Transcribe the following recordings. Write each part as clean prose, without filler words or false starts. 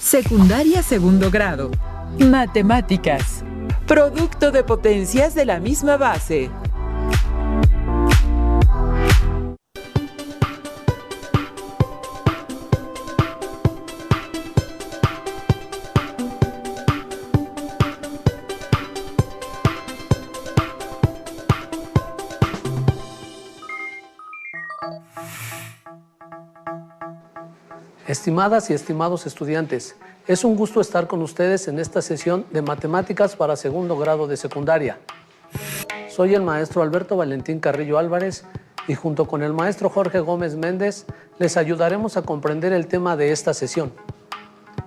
Secundaria segundo grado. Matemáticas. Producto de potencias de la misma base. Estimadas y estimados estudiantes, es un gusto estar con ustedes en esta sesión de Matemáticas para segundo grado de secundaria. Soy el maestro Alberto Valentín Carrillo Álvarez y junto con el maestro Jorge Gómez Méndez les ayudaremos a comprender el tema de esta sesión.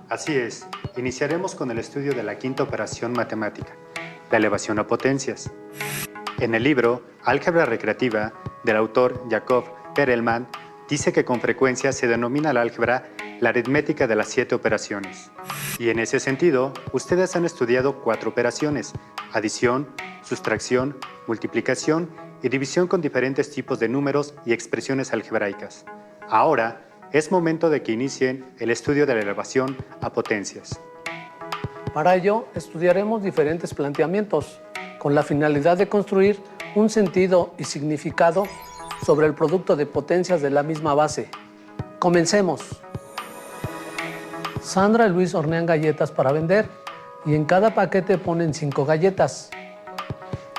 Así es, iniciaremos con el estudio de la quinta operación matemática, la elevación a potencias. En el libro Álgebra recreativa del autor Jacob Perelman, dice que con frecuencia se denomina al álgebra la aritmética de las 7 operaciones. Y en ese sentido, ustedes han estudiado 4 operaciones: adición, sustracción, multiplicación y división con diferentes tipos de números y expresiones algebraicas. Ahora es momento de que inicien el estudio de la elevación a potencias. Para ello, estudiaremos diferentes planteamientos con la finalidad de construir un sentido y significado sobre el producto de potencias de la misma base. Comencemos. Sandra y Luis hornean galletas para vender y en cada paquete ponen 5 galletas.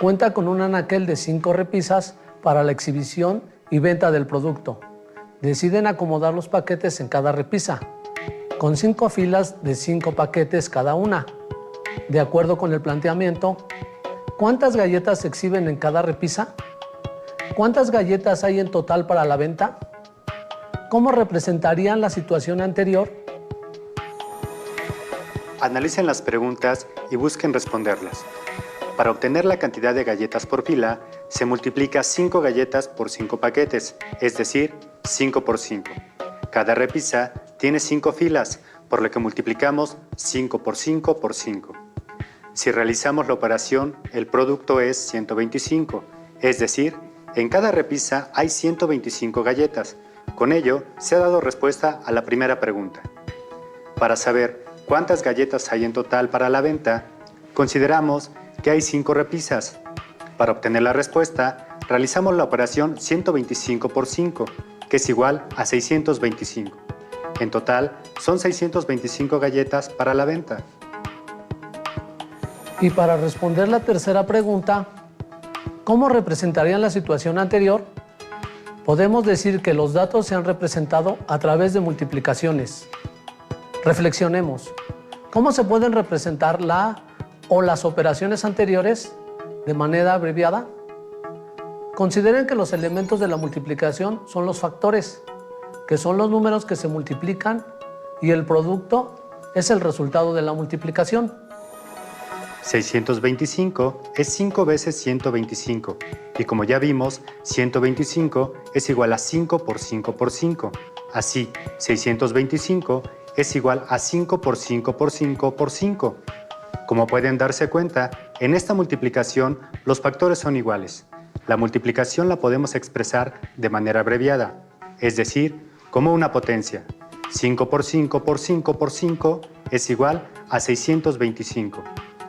Cuenta con un anaquel de 5 repisas para la exhibición y venta del producto. Deciden acomodar los paquetes en cada repisa, con 5 filas de 5 paquetes cada una. De acuerdo con el planteamiento, ¿cuántas galletas se exhiben en cada repisa? ¿Cuántas galletas hay en total para la venta? ¿Cómo representarían la situación anterior? Analicen las preguntas y busquen responderlas. Para obtener la cantidad de galletas por fila, se multiplica 5 galletas por 5 paquetes, es decir, 5 por 5. Cada repisa tiene 5 filas, por lo que multiplicamos 5 por 5 por 5. Si realizamos la operación, el producto es 125, es decir, en cada repisa hay 125 galletas. Con ello, se ha dado respuesta a la primera pregunta. Para saber cuántas galletas hay en total para la venta, consideramos que hay 5 repisas. Para obtener la respuesta, realizamos la operación 125 por 5, que es igual a 625. En total, son 625 galletas para la venta. Y para responder la tercera pregunta, ¿cómo representarían la situación anterior? Podemos decir que los datos se han representado a través de multiplicaciones. Reflexionemos. ¿Cómo se pueden representar la o las operaciones anteriores de manera abreviada? Consideren que los elementos de la multiplicación son los factores, que son los números que se multiplican, y el producto es el resultado de la multiplicación. 625 es 5 veces 125, y como ya vimos, 125 es igual a 5 por 5 por 5. Así, 625 es igual a 5 por 5 por 5 por 5. Como pueden darse cuenta, en esta multiplicación los factores son iguales. La multiplicación la podemos expresar de manera abreviada, es decir, como una potencia. 5 por 5 por 5 por 5 es igual a 625.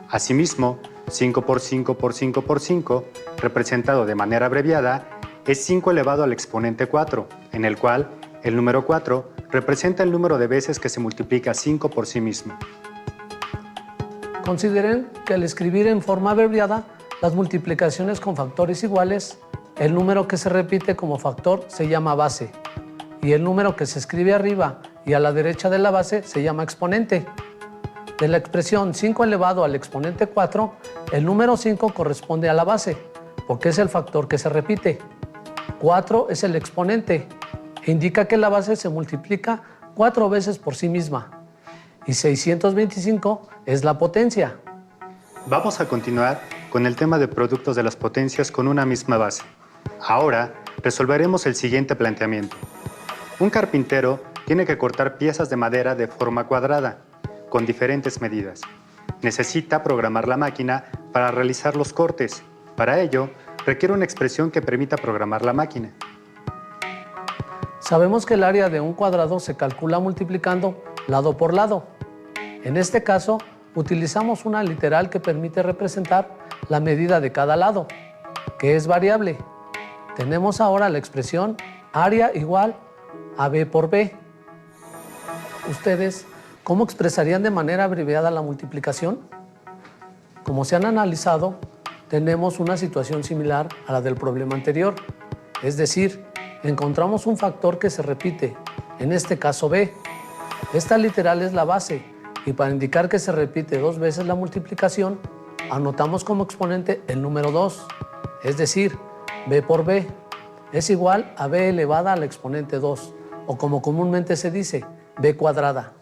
Asimismo, 5 por 5 por 5 por 5, representado de manera abreviada, es 5 elevado al exponente 4, en el cual el número 4 representa el número de veces que se multiplica 5 por sí mismo. Consideren que al escribir en forma abreviada las multiplicaciones con factores iguales, el número que se repite como factor se llama base, y el número que se escribe arriba y a la derecha de la base se llama exponente. De la expresión 5 elevado al exponente 4, el número 5 corresponde a la base, porque es el factor que se repite. 4 es el exponente, e indica que la base se multiplica 4 veces por sí misma. Y 625 es la potencia. Vamos a continuar con el tema de productos de las potencias con una misma base. Ahora resolveremos el siguiente planteamiento. Un carpintero tiene que cortar piezas de madera de forma cuadrada, con diferentes medidas. Necesita programar la máquina para realizar los cortes. Para ello, requiere una expresión que permita programar la máquina. Sabemos que el área de un cuadrado se calcula multiplicando lado por lado. En este caso, utilizamos una literal que permite representar la medida de cada lado, que es variable. Tenemos ahora la expresión área igual a B por B. ¿Ustedes cómo expresarían de manera abreviada la multiplicación? Como se han analizado, tenemos una situación similar a la del problema anterior. Es decir, encontramos un factor que se repite, en este caso B. Esta literal es la base, y para indicar que se repite 2 veces la multiplicación, anotamos como exponente el número 2, es decir, B por B es igual a B elevada al exponente 2, o como comúnmente se dice, B cuadrada.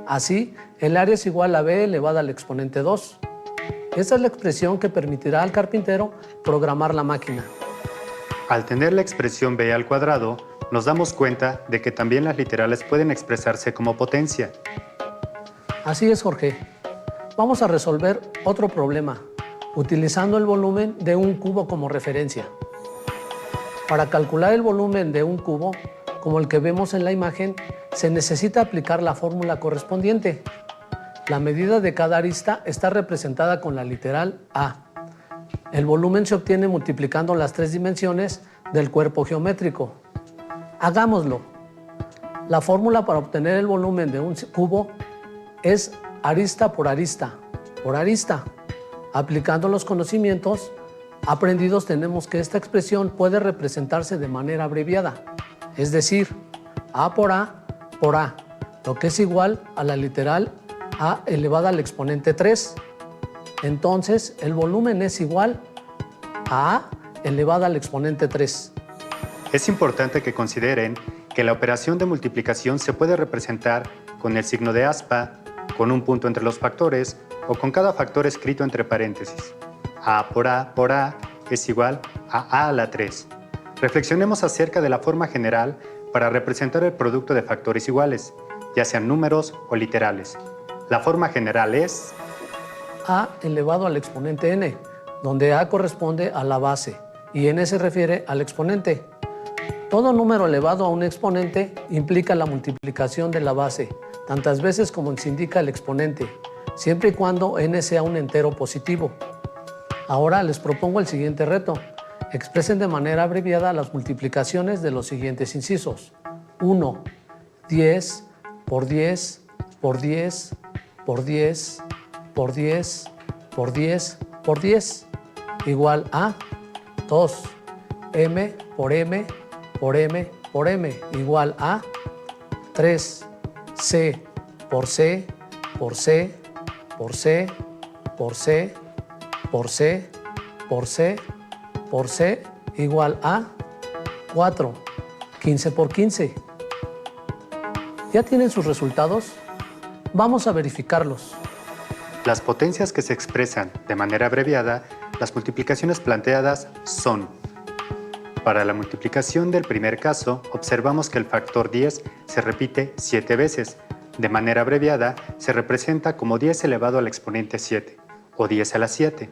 Así, el área es igual a B elevada al exponente 2. Esta es la expresión que permitirá al carpintero programar la máquina. Al tener la expresión b al cuadrado, nos damos cuenta de que también las literales pueden expresarse como potencia. Así es, Jorge. Vamos a resolver otro problema, utilizando el volumen de un cubo como referencia. Para calcular el volumen de un cubo, como el que vemos en la imagen, se necesita aplicar la fórmula correspondiente. La medida de cada arista está representada con la literal A. El volumen se obtiene multiplicando las 3 dimensiones del cuerpo geométrico. Hagámoslo. La fórmula para obtener el volumen de un cubo es arista por arista, por arista. Aplicando los conocimientos aprendidos, tenemos que esta expresión puede representarse de manera abreviada, es decir, A, por A, lo que es igual a la literal A elevada al exponente 3. Entonces, el volumen es igual a A elevada al exponente 3. Es importante que consideren que la operación de multiplicación se puede representar con el signo de aspa, con un punto entre los factores o con cada factor escrito entre paréntesis. A por A es igual a la 3. Reflexionemos acerca de la forma general para representar el producto de factores iguales, ya sean números o literales. La forma general es A elevado al exponente n, donde A corresponde a la base y n se refiere al exponente. Todo número elevado a un exponente implica la multiplicación de la base, tantas veces como se indica el exponente, siempre y cuando n sea un entero positivo. Ahora les propongo el siguiente reto. Expresen de manera abreviada las multiplicaciones de los siguientes incisos. 1, 10, por 10, por 10, por 10, por 10, por 10, por 10, igual a 2, m por m, por m, por m, igual a 3, c por c, por c, por c, por c, por c, por c, por c, igual a 4, 15 por 15. ¿Ya tienen sus resultados? Vamos a verificarlos. las potencias que se expresan de manera abreviada. Las multiplicaciones planteadas son: para la multiplicación del primer caso, observamos que el factor 10 se repite 7 veces. De manera abreviada, se representa como 10 elevado al exponente 7, o 10 a la 7.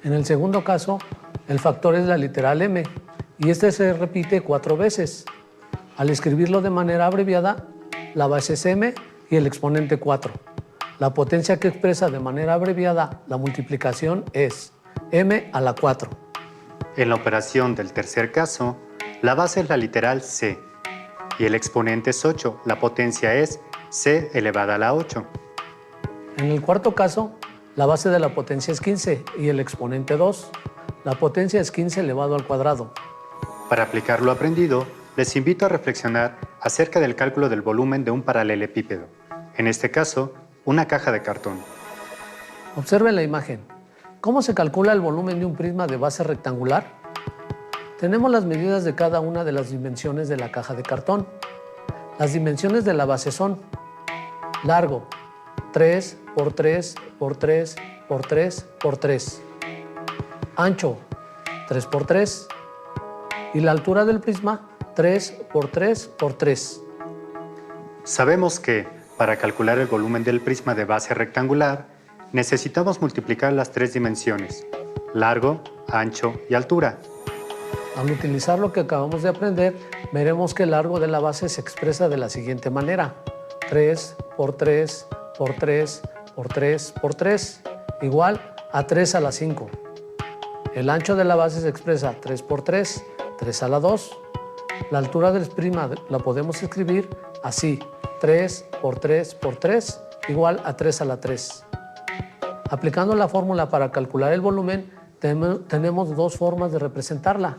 En el segundo caso, el factor es la literal m, y este se repite 4 veces. Al escribirlo de manera abreviada, la base es m y el exponente 4. La potencia que expresa de manera abreviada la multiplicación es m a la 4. En la operación del tercer caso, la base es la literal c y el exponente es 8. La potencia es c elevada a la 8. En el cuarto caso, la base de la potencia es 15 y el exponente 2. La potencia es 15 elevado al cuadrado. Para aplicar lo aprendido, les invito a reflexionar acerca del cálculo del volumen de un paralelepípedo. En este caso, una caja de cartón. Observen la imagen. ¿Cómo se calcula el volumen de un prisma de base rectangular? Tenemos las medidas de cada una de las dimensiones de la caja de cartón. Las dimensiones de la base son: largo, 3 por 3 por 3 por 3 por 3. Ancho, 3 por 3. Y la altura del prisma, 3 por 3 por 3. Sabemos que, para calcular el volumen del prisma de base rectangular, necesitamos multiplicar las 3 dimensiones: largo, ancho y altura. Al utilizar lo que acabamos de aprender, veremos que el largo de la base se expresa de la siguiente manera: 3 por 3 por 3 por 3 por 3 igual a 3 a la 5. El ancho de la base se expresa 3 por 3, 3 a la 2. La altura del prima la podemos escribir así, 3 por 3 por 3 igual a 3 a la 3. Aplicando la fórmula para calcular el volumen, tenemos dos formas de representarla.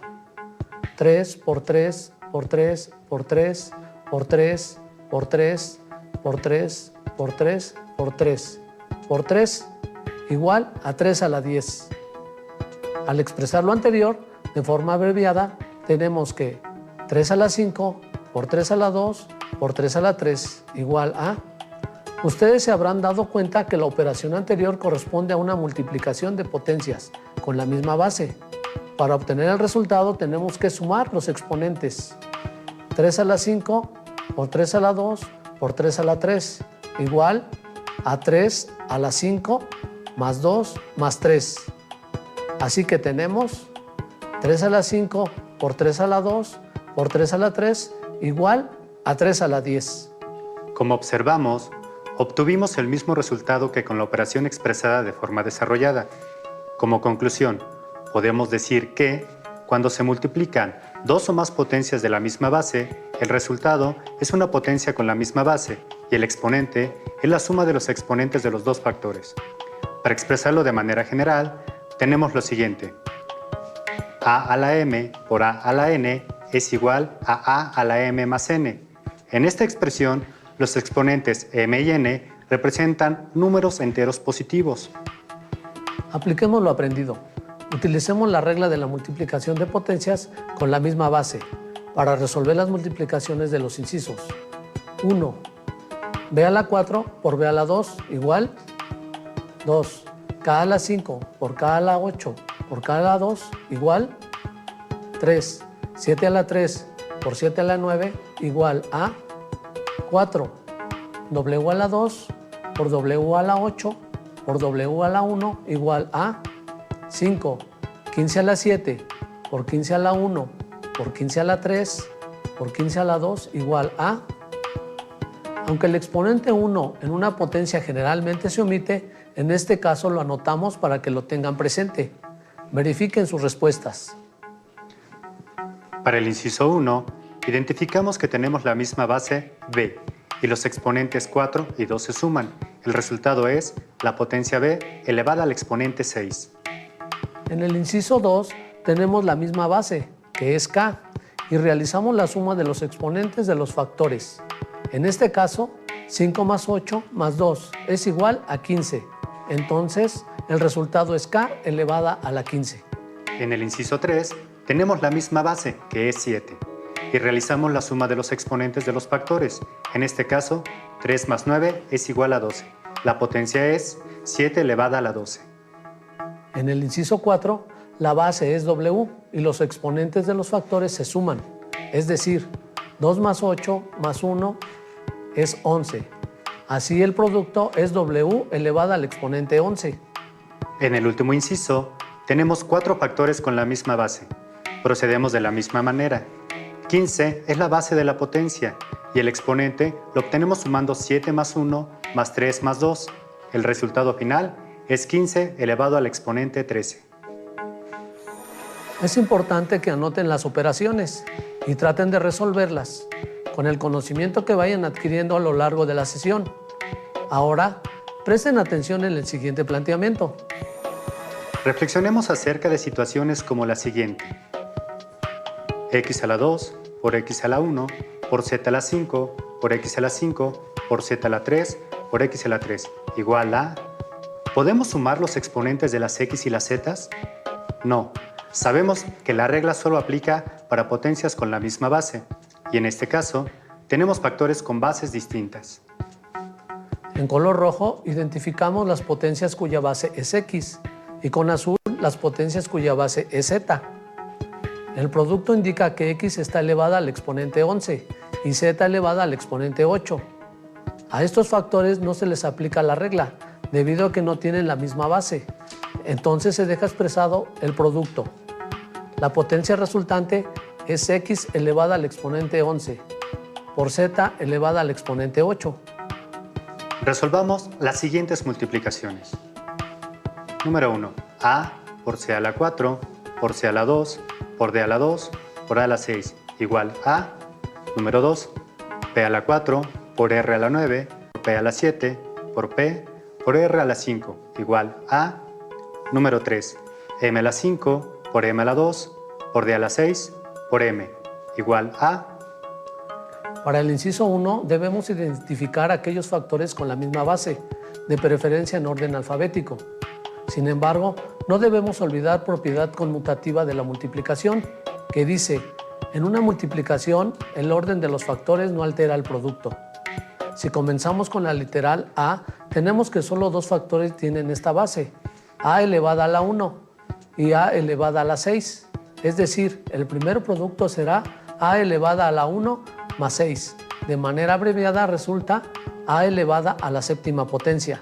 3 por 3 por 3 por 3 por 3 por 3 por 3 por 3 por 3 por 3 igual a 3 a la 10. Al expresar lo anterior de forma abreviada, tenemos que 3 a la 5 por 3 a la 2 por 3 a la 3 igual a... Ustedes se habrán dado cuenta que la operación anterior corresponde a una multiplicación de potencias con la misma base. Para obtener el resultado tenemos que sumar los exponentes. 3 a la 5 por 3 a la 2 por 3 a la 3 igual a 3 a la 5 más 2 más 3. Así que tenemos 3 a la 5 por 3 a la 2 por 3 a la 3 igual a 3 a la 10. Como observamos, obtuvimos el mismo resultado que con la operación expresada de forma desarrollada. Como conclusión, podemos decir que, cuando se multiplican dos o más potencias de la misma base, el resultado es una potencia con la misma base y el exponente es la suma de los exponentes de los dos factores. Para expresarlo de manera general, tenemos lo siguiente. A a la m por a a la n es igual a la m más n. En esta expresión, los exponentes m y n representan números enteros positivos. Apliquemos lo aprendido. Utilicemos la regla de la multiplicación de potencias con la misma base para resolver las multiplicaciones de los incisos. 1. B a la 4 por B a la 2 igual 2. K a la 5 por K a la 8 por K a la 2 igual 3. 7 a la 3 por 7 a la 9 igual a 4. W a la 2 por W a la 8 por W a la 1 igual a 5. 15 a la 7 por 15 a la 1 por 15 a la 3 por 15 a la 2 igual a... Aunque el exponente 1 en una potencia generalmente se omite, en este caso lo anotamos para que lo tengan presente. Verifiquen sus respuestas. Para el inciso 1, identificamos que tenemos la misma base B y los exponentes 4 y 2 se suman. El resultado es la potencia B elevada al exponente 6. En el inciso 2 tenemos la misma base, que es K, y realizamos la suma de los exponentes de los factores. En este caso, 5 más 8 más 2 es igual a 15. Entonces, el resultado es K elevada a la 15. En el inciso 3, tenemos la misma base, que es 7, y realizamos la suma de los exponentes de los factores. En este caso, 3 más 9 es igual a 12. La potencia es 7 elevada a la 12. En el inciso 4, la base es W y los exponentes de los factores se suman. Es decir, 2 más 8 más 1 es 11. Así el producto es W elevada al exponente 11. En el último inciso, tenemos 4 factores con la misma base. Procedemos de la misma manera. 15 es la base de la potencia y el exponente lo obtenemos sumando 7 más 1 más 3 más 2. El resultado final es 15 elevado al exponente 13. Es importante que anoten las operaciones y traten de resolverlas con el conocimiento que vayan adquiriendo a lo largo de la sesión. Ahora, presten atención en el siguiente planteamiento. Reflexionemos acerca de situaciones como la siguiente. X a la 2 por X a la 1 por Z a la 5 por X a la 5 por Z a la 3 por X a la 3 igual a... ¿Podemos sumar los exponentes de las X y las Z? No. Sabemos que la regla solo aplica para potencias con la misma base, y en este caso, tenemos factores con bases distintas. En color rojo identificamos las potencias cuya base es X, y con azul las potencias cuya base es Z. El producto indica que X está elevada al exponente 11 y Z elevada al exponente 8. A estos factores no se les aplica la regla, debido a que no tienen la misma base. Entonces se deja expresado el producto. La potencia resultante es X elevada al exponente 11 por Z elevada al exponente 8. Resolvamos las siguientes multiplicaciones. Número 1. A por C a la 4, por C a la 2, por D a la 2, por A a la 6, igual a. Número 2. P a la 4, por R a la 9, por P a la 7, por P, por R a la 5, igual a. Número 3. M a la 5, por M a la 2, por D a la 6, por M, igual a. Para el inciso 1 debemos identificar aquellos factores con la misma base, de preferencia en orden alfabético. Sin embargo, no debemos olvidar propiedad conmutativa de la multiplicación, que dice: en una multiplicación, el orden de los factores no altera el producto. Si comenzamos con la literal A, tenemos que solo dos factores tienen esta base, A elevada a la 1 y A elevada a la 6. Es decir, el primer producto será A elevada a la 1 más 6. De manera abreviada resulta A elevada a la séptima potencia.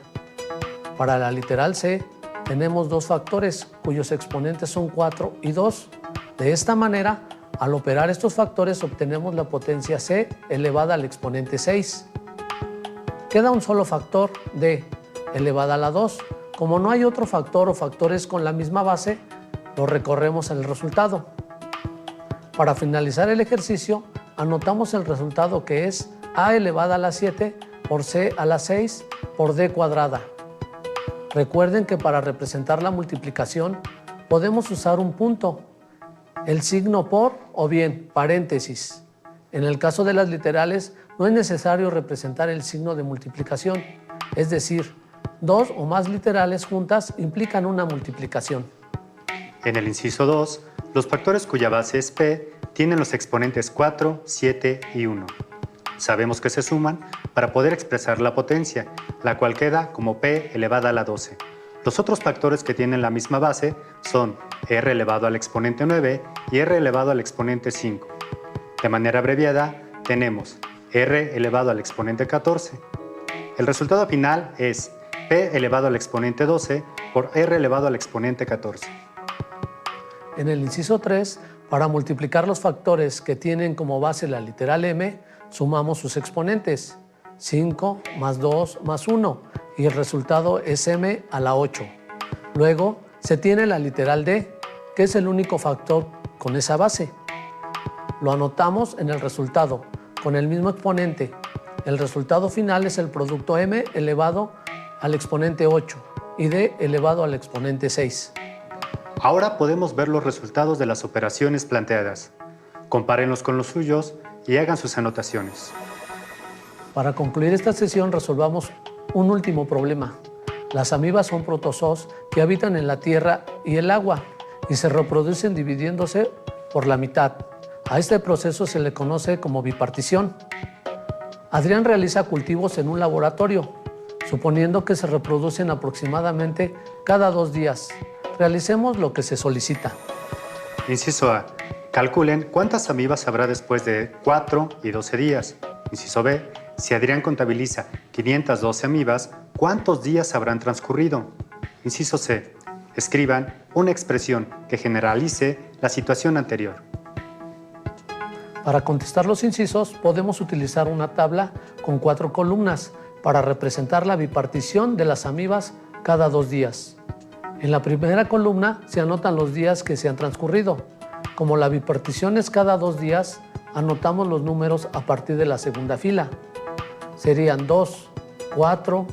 Para la literal C, tenemos dos factores cuyos exponentes son 4 y 2. De esta manera, al operar estos factores obtenemos la potencia C elevada al exponente 6. Queda un solo factor, D elevada a la 2. Como no hay otro factor o factores con la misma base, lo recorremos en el resultado. Para finalizar el ejercicio, anotamos el resultado, que es A elevada a la 7 por C a la 6 por D cuadrada. Recuerden que para representar la multiplicación podemos usar un punto, el signo por o bien paréntesis. En el caso de las literales no es necesario representar el signo de multiplicación, es decir, dos o más literales juntas implican una multiplicación. En el inciso 2, los factores cuya base es P tienen los exponentes 4, 7 y 1. Sabemos que se suman para poder expresar la potencia, la cual queda como P elevada a la 12. Los otros factores que tienen la misma base son R elevado al exponente 9 y R elevado al exponente 5. De manera abreviada, tenemos R elevado al exponente 14. El resultado final es P elevado al exponente 12 por R elevado al exponente 14. En el inciso 3, para multiplicar los factores que tienen como base la literal M, sumamos sus exponentes, 5 más 2 más 1, y el resultado es M a la 8. Luego se tiene la literal D, que es el único factor con esa base. Lo anotamos en el resultado, con el mismo exponente. El resultado final es el producto M elevado al exponente 8 y D elevado al exponente 6. Ahora podemos ver los resultados de las operaciones planteadas. Compárenlos con los suyos y hagan sus anotaciones. Para concluir esta sesión resolvamos un último problema. Las amibas son protozoos que habitan en la tierra y el agua y se reproducen dividiéndose por la mitad. A este proceso se le conoce como bipartición. Adrián realiza cultivos en un laboratorio, suponiendo que se reproducen aproximadamente cada 2 días. Realicemos lo que se solicita. Inciso A. Calculen cuántas amibas habrá después de 4 y 12 días. Inciso B. Si Adrián contabiliza 512 amibas, ¿cuántos días habrán transcurrido? Inciso C. Escriban una expresión que generalice la situación anterior. Para contestar los incisos, podemos utilizar una tabla con 4 columnas para representar la bipartición de las amibas cada 2 días. En la primera columna se anotan los días que se han transcurrido. Como la bipartición es cada 2 días, anotamos los números a partir de la segunda fila. Serían 2, 4,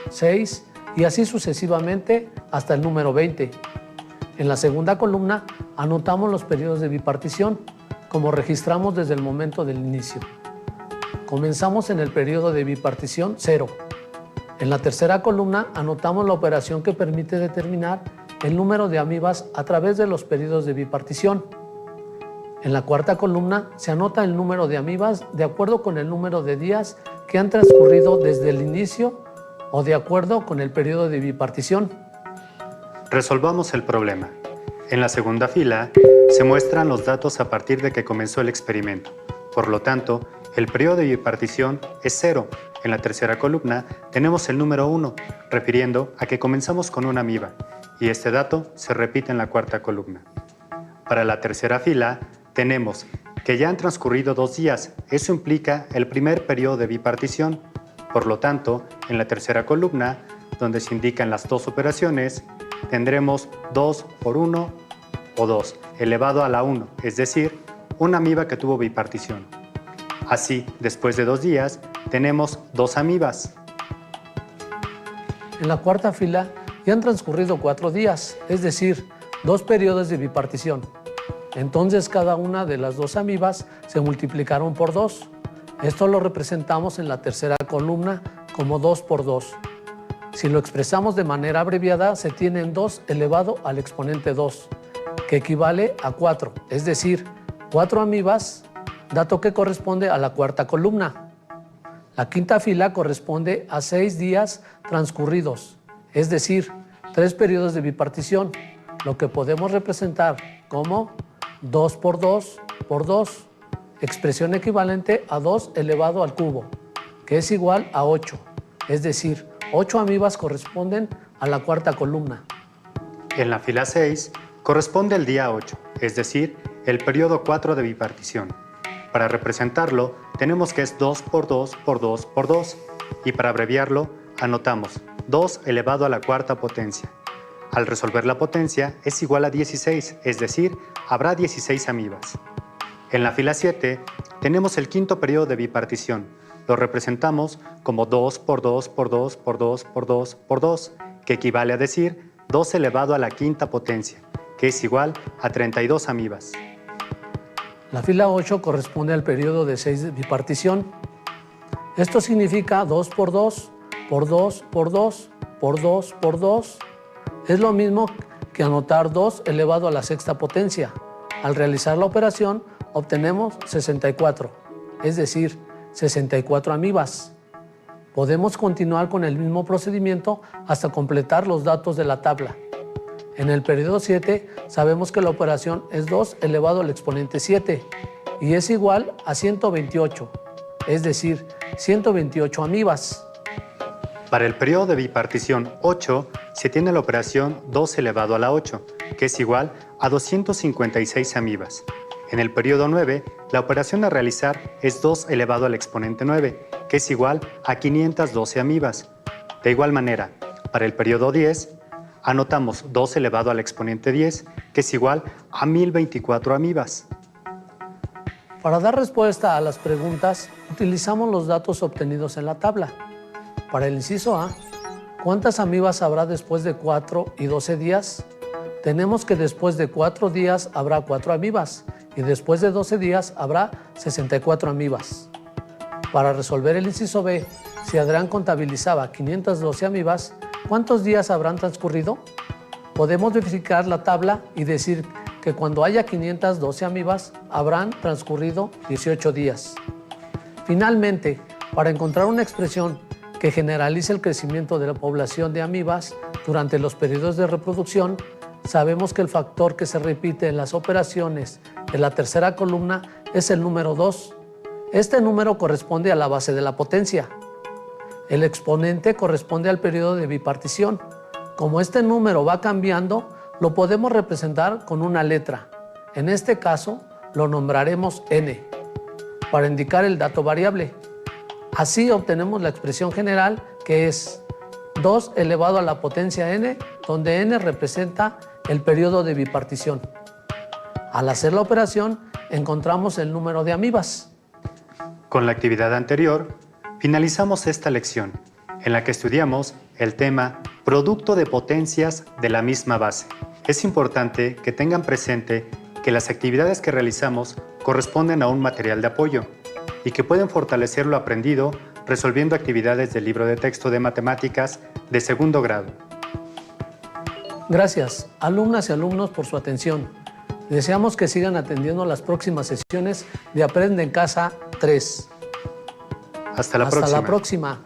6 y así sucesivamente hasta el número 20. En la segunda columna anotamos los periodos de bipartición, como registramos desde el momento del inicio. Comenzamos en el periodo de bipartición 0. En la tercera columna anotamos la operación que permite determinar el número de amibas a través de los periodos de bipartición. En la cuarta columna se anota el número de amibas de acuerdo con el número de días que han transcurrido desde el inicio o de acuerdo con el periodo de bipartición. Resolvamos el problema. En la segunda fila se muestran los datos a partir de que comenzó el experimento. Por lo tanto, el periodo de bipartición es 0. En la tercera columna tenemos el número 1, refiriendo a que comenzamos con una amiba, y este dato se repite en la cuarta columna. Para la tercera fila tenemos que ya han transcurrido 2 días. Eso implica el primer periodo de bipartición. Por lo tanto, en la tercera columna, donde se indican las dos operaciones, tendremos 2 por 1 o 2 elevado a la 1, es decir, una amiba que tuvo bipartición. Así, después de 2 días, tenemos 2 amibas. En la cuarta fila ya han transcurrido 4 días, es decir, 2 periodos de bipartición. Entonces cada una de las 2 amibas se multiplicaron por 2. Esto lo representamos en la tercera columna como 2 por 2. Si lo expresamos de manera abreviada, se tiene 2 elevado al exponente 2, que equivale a 4, es decir, 4 amibas, dato que corresponde a la cuarta columna. La quinta fila corresponde a 6 días transcurridos, es decir, 3 periodos de bipartición, lo que podemos representar como 2 por 2 por 2, expresión equivalente a 2 elevado al cubo, que es igual a 8, es decir, 8 amibas corresponden a la cuarta columna. En la fila 6 corresponde el día 8, es decir, el periodo 4 de bipartición. Para representarlo, tenemos que es 2 por 2 por 2 por 2, y para abreviarlo, anotamos 2 elevado a la cuarta potencia. Al resolver la potencia es igual a 16, es decir, habrá 16 amibas. En la fila 7 tenemos el quinto periodo de bipartición. Lo representamos como 2 por 2 por 2 por 2 por 2 por 2, que equivale a decir 2 elevado a la quinta potencia, que es igual a 32 amibas. La fila 8 corresponde al periodo de 6 de bipartición. Esto significa 2 por 2 por 2 por 2 por 2 por 2. Es lo mismo que anotar 2 elevado a la sexta potencia. Al realizar la operación obtenemos 64, es decir, 64 amibas. Podemos continuar con el mismo procedimiento hasta completar los datos de la tabla. En el periodo 7 sabemos que la operación es 2 elevado al exponente 7 y es igual a 128, es decir, 128 amibas. Para el periodo de bipartición 8 se tiene la operación 2 elevado a la 8, que es igual a 256 amibas. En el periodo 9, la operación a realizar es 2 elevado al exponente 9, que es igual a 512 amibas. De igual manera, para el periodo 10, anotamos 2 elevado al exponente 10, que es igual a 1024 amibas. Para dar respuesta a las preguntas, utilizamos los datos obtenidos en la tabla. Para el inciso A, ¿cuántas amibas habrá después de 4 y 12 días? Tenemos que después de 4 días habrá 4 amibas y después de 12 días habrá 64 amibas. Para resolver el inciso B, si Adrián contabilizaba 512 amibas, ¿cuántos días habrán transcurrido? Podemos verificar la tabla y decir que cuando haya 512 amibas, habrán transcurrido 18 días. Finalmente, para encontrar una expresión que generalice el crecimiento de la población de amibas durante los periodos de reproducción, sabemos que el factor que se repite en las operaciones de la tercera columna es el número 2. Este número corresponde a la base de la potencia. El exponente corresponde al periodo de bipartición. Como este número va cambiando, lo podemos representar con una letra. En este caso, lo nombraremos n, para indicar el dato variable. Así obtenemos la expresión general, que es 2 elevado a la potencia n, donde n representa el periodo de bipartición. Al hacer la operación, encontramos el número de amibas. Con la actividad anterior, finalizamos esta lección, en la que estudiamos el tema producto de potencias de la misma base. Es importante que tengan presente que las actividades que realizamos corresponden a un material de apoyo y que pueden fortalecer lo aprendido resolviendo actividades del libro de texto de matemáticas de segundo grado. Gracias, alumnas y alumnos, por su atención. Deseamos que sigan atendiendo las próximas sesiones de Aprende en Casa 3. Hasta la próxima.